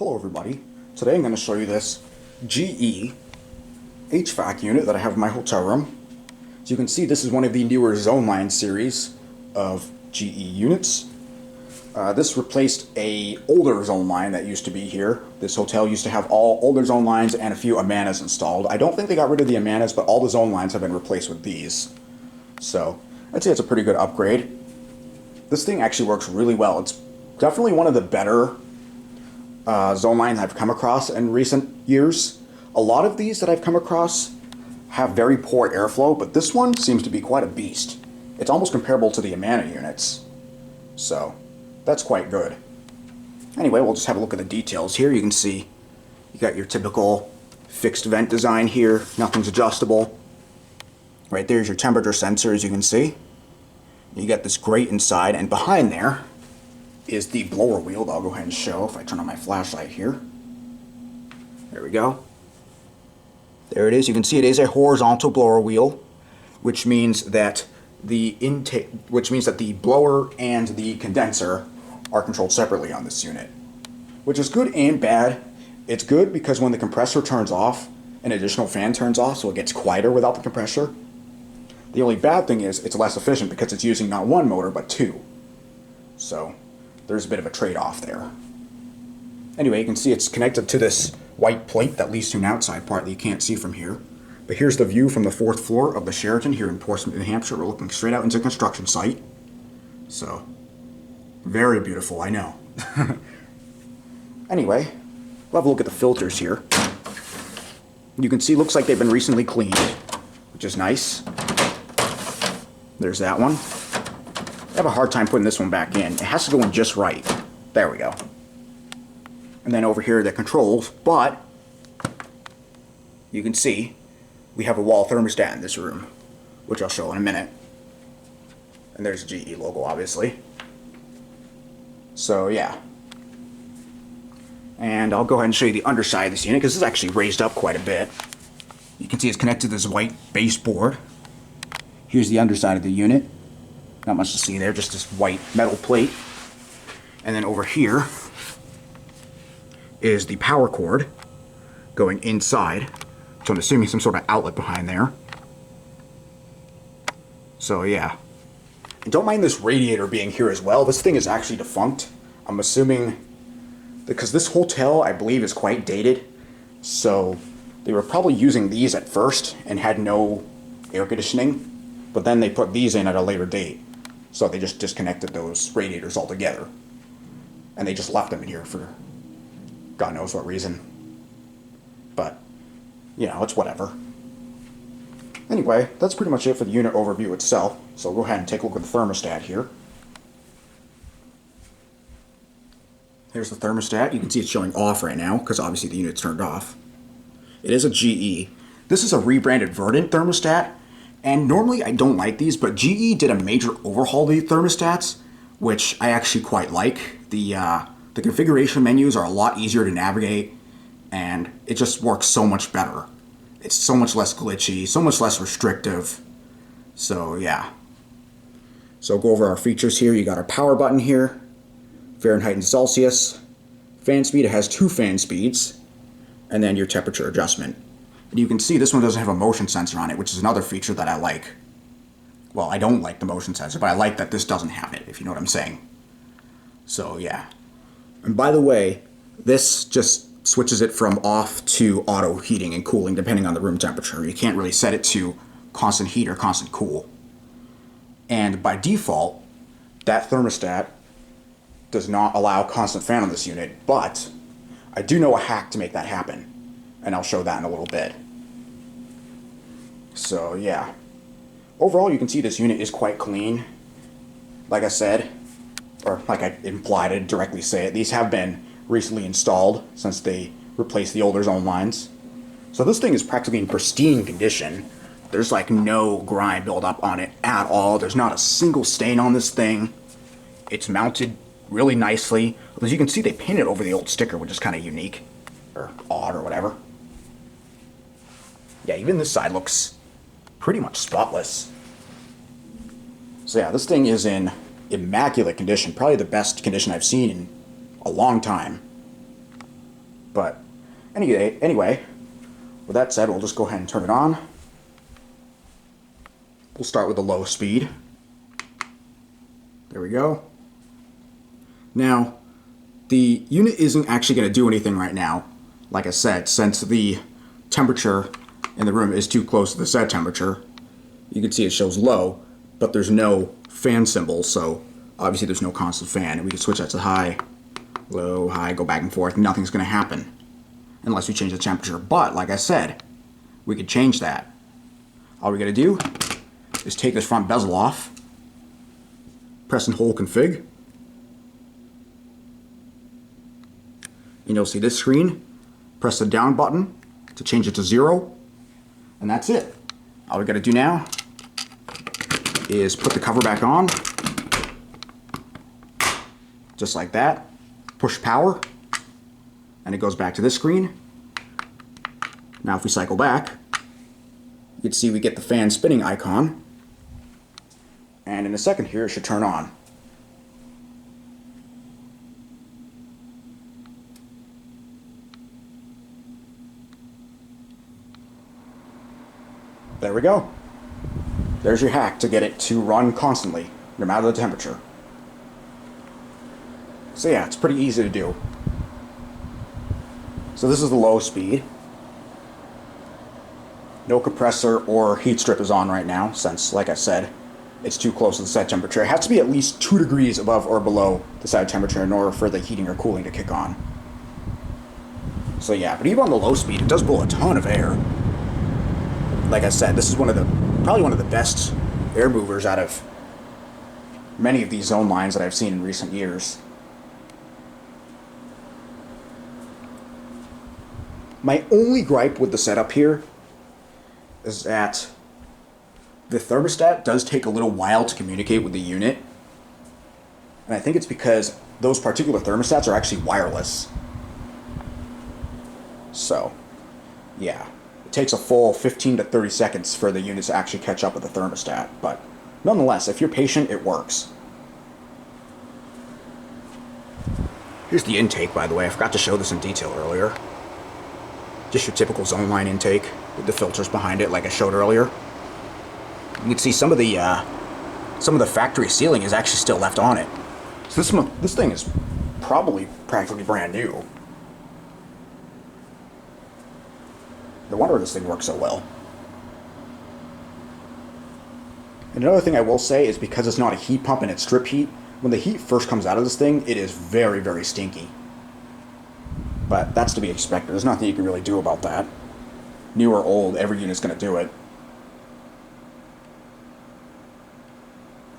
Hello everybody. Today I'm going to show you this GE HVAC unit that I have in my hotel room. So you can see this is one of the newer Zoneline series of GE units. This replaced a older Zoneline that used to be here. This hotel used to have all older Zonelines and a few Amanas installed. I don't think they got rid of the Amanas, but all the Zonelines have been replaced with these. So I'd say it's a pretty good upgrade. This thing actually works really well. It's definitely one of the better Zonelines I've come across in recent years. A lot of these that I've come across have very poor airflow, but this one seems to be quite a beast. It's almost comparable to the Amana units. So that's quite good. Anyway, we'll just have a look at the details here. You can see you got your typical fixed vent design here. Nothing's adjustable. Right there's your temperature sensor, as you can see. You got this grate inside, and behind there is the blower wheel that I'll go ahead and show if I turn on my flashlight here. There we go. There it is. You can see it is a horizontal blower wheel, which means that the blower and the condenser are controlled separately on this unit, which is good and bad. It's good because when the compressor turns off, an additional fan turns off, so it gets quieter without the compressor. The only bad thing is it's less efficient because it's using not one motor but two. So there's a bit of a trade-off there. Anyway, you can see it's connected to this white plate that leads to an outside part that you can't see from here. But here's the view from the 4th floor of the Sheraton here in Portsmouth, New Hampshire. We're looking straight out into a construction site. So, very beautiful, I know. Anyway, we'll have a look at the filters here. You can see, looks like they've been recently cleaned, which is nice. There's that one. I have a hard time putting this one back in. It has to go in just right. There we go. And then over here, the controls, but you can see we have a wall thermostat in this room, which I'll show in a minute. And there's the GE logo, obviously. So, yeah. And I'll go ahead and show you the underside of this unit, because this is actually raised up quite a bit. You can see it's connected to this white baseboard. Here's the underside of the unit. Not much to see there, just this white metal plate. And then over here is the power cord going inside. So I'm assuming some sort of outlet behind there. So yeah. And don't mind this radiator being here as well. This thing is actually defunct. I'm assuming because this hotel, I believe, is quite dated. So they were probably using these at first and had no air conditioning. But then they put these in at a later date. So they just disconnected those radiators altogether. And they just left them in here for God knows what reason. But, you know, it's whatever. Anyway, that's pretty much it for the unit overview itself. So go ahead and take a look at the thermostat here. Here's the thermostat. You can see it's showing off right now, because obviously the unit's turned off. It is a GE. This is a rebranded Verdant thermostat. And normally I don't like these, but GE did a major overhaul of the thermostats, which I actually quite like. The configuration menus are a lot easier to navigate, and it just works so much better. It's so much less glitchy, so much less restrictive. So yeah. So go over our features here. You got our power button here, Fahrenheit and Celsius. Fan speed, it has 2 fan speeds, and then your temperature adjustment. And you can see this one doesn't have a motion sensor on it, which is another feature that I like. Well, I don't like the motion sensor, but I like that this doesn't have it, if you know what I'm saying. So, yeah. And by the way, this just switches it from off to auto heating and cooling, depending on the room temperature. You can't really set it to constant heat or constant cool. And by default, that thermostat does not allow constant fan on this unit, but I do know a hack to make that happen. And I'll show that in a little bit. So, yeah. Overall, you can see this unit is quite clean. Like I said, or like I implied, I didn't directly say it, these have been recently installed since they replaced the older Zonelines. So this thing is practically in pristine condition. There's like no grime buildup on it at all. There's not a single stain on this thing. It's mounted really nicely. As you can see, they painted over the old sticker, which is kind of unique. Or odd or whatever. Yeah, even this side looks pretty much spotless. So yeah, this thing is in immaculate condition. Probably the best condition I've seen in a long time. But anyway, with that said, we'll just go ahead and turn it on. We'll start with the low speed. There we go. Now, the unit isn't actually going to do anything right now, like I said, since the temperature in the room is too close to the set temperature. You can see it shows low, but there's no fan symbol, so obviously there's no constant fan. And we can switch that to high, low, high, go back and forth. Nothing's going to happen unless we change the temperature. But, like I said, we could change that. All we got to do is take this front bezel off, press and hold config, and you'll see this screen. Press the down button to change it to 0, and that's it. All we got to do now is put the cover back on, just like that. Push power, and it goes back to this screen. Now if we cycle back, you can see we get the fan spinning icon, and in a second here it should turn on. There we go. There's your hack to get it to run constantly, no matter the temperature. So yeah, it's pretty easy to do. So this is the low speed. No compressor or heat strip is on right now, since, like I said, it's too close to the set temperature. It has to be at least 2 degrees above or below the set temperature in order for the heating or cooling to kick on. So yeah, but even on the low speed, it does blow a ton of air. Like I said, this is probably one of the best air movers out of many of these Zonelines that I've seen in recent years. My only gripe with the setup here is that the thermostat does take a little while to communicate with the unit. And I think it's because those particular thermostats are actually wireless. So, yeah. It takes a full 15 to 30 seconds for the unit to actually catch up with the thermostat, but nonetheless, if you're patient, it works. Here's the intake, by the way. I forgot to show this in detail earlier. Just your typical Zoneline intake with the filters behind it, like I showed earlier. You can see some of the factory sealing is actually still left on it. So this thing is probably practically brand new. No wonder this thing works so well. And another thing I will say is because it's not a heat pump and it's strip heat, when the heat first comes out of this thing, it is very, very stinky. But that's to be expected. There's nothing you can really do about that. New or old, every unit's going to do it.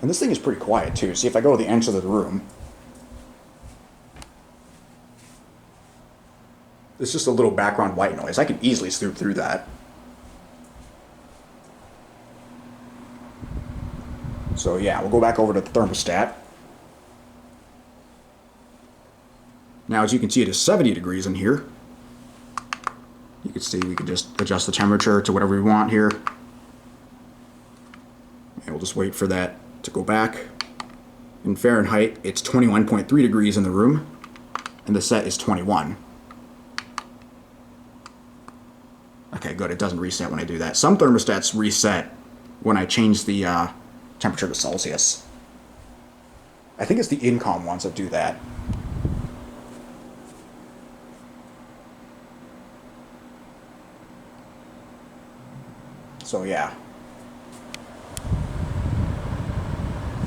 And this thing is pretty quiet too. See, if I go to the edge of the room, it's just a little background white noise. I can easily snoop through that. So yeah, we'll go back over to the thermostat. Now, as you can see, it is 70 degrees in here. You can see we can just adjust the temperature to whatever we want here. And we'll just wait for that to go back. In Fahrenheit, it's 21.3 degrees in the room, and the set is 21. Okay, good. It doesn't reset when I do that. Some thermostats reset when I change the temperature to Celsius. I think it's the Incom ones that do that. So yeah.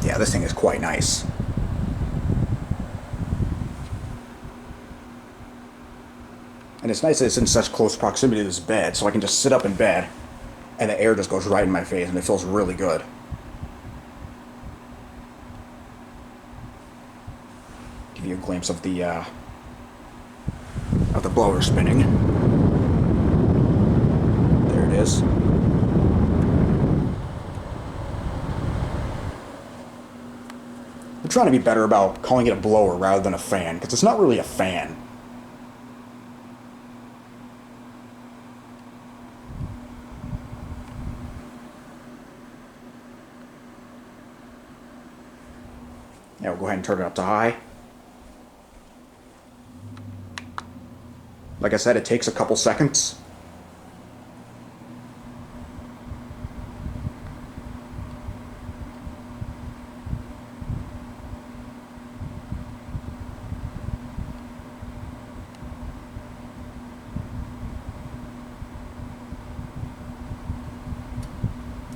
Yeah, this thing is quite nice. And it's nice that it's in such close proximity to this bed, so I can just sit up in bed, and the air just goes right in my face, and it feels really good. Give you a glimpse of the blower spinning. There it is. I'm trying to be better about calling it a blower rather than a fan, because it's not really a fan. Now we'll go ahead and turn it up to high. Like I said, it takes a couple seconds.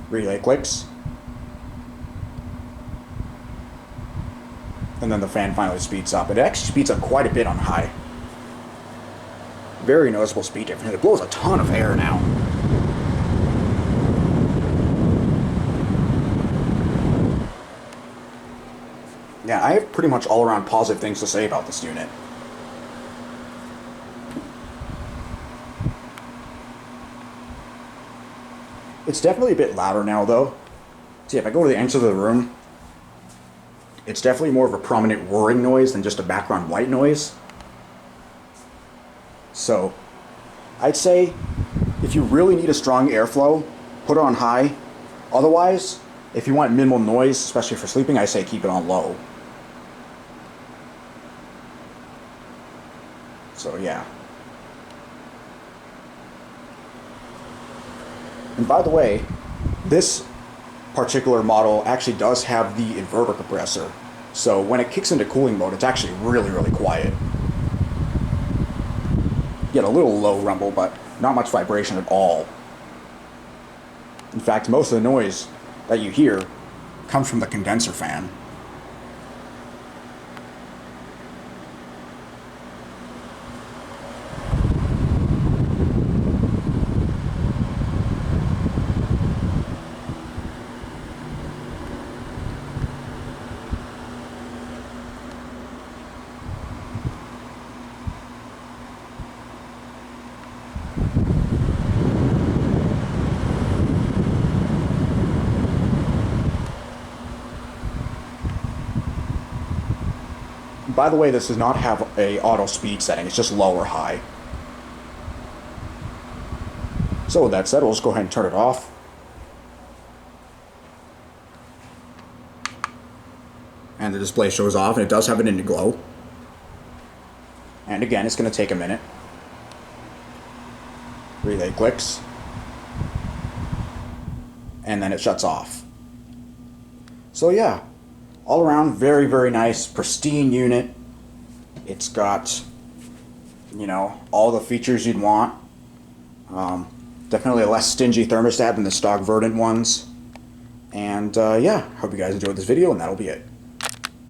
Relay clicks. And then the fan finally speeds up. It actually speeds up quite a bit on high. Very noticeable speed difference. It blows a ton of air now. Yeah, I have pretty much all around positive things to say about this unit. It's definitely a bit louder now, though. See, if I go to the entrance of the room, it's definitely more of a prominent whirring noise than just a background white noise. So, I'd say if you really need a strong airflow, put it on high. Otherwise, if you want minimal noise, especially for sleeping, I say keep it on low. So, yeah. And by the way, this particular model actually does have the inverter compressor. So when it kicks into cooling mode, it's actually really, really quiet. You get a little low rumble, but not much vibration at all. In fact, most of the noise that you hear comes from the condenser fan. By the way, this does not have a auto speed setting, it's just low or high. So with that said, we'll just go ahead and turn it off. And the display shows off, and it does have an glow. And again, it's going to take a minute. Relay clicks. And then it shuts off. So yeah, all around very, very nice, pristine unit. It's got, you know, all the features you'd want. Definitely a less stingy thermostat than the stock Verdant ones. And yeah, hope you guys enjoyed this video, and that'll be it.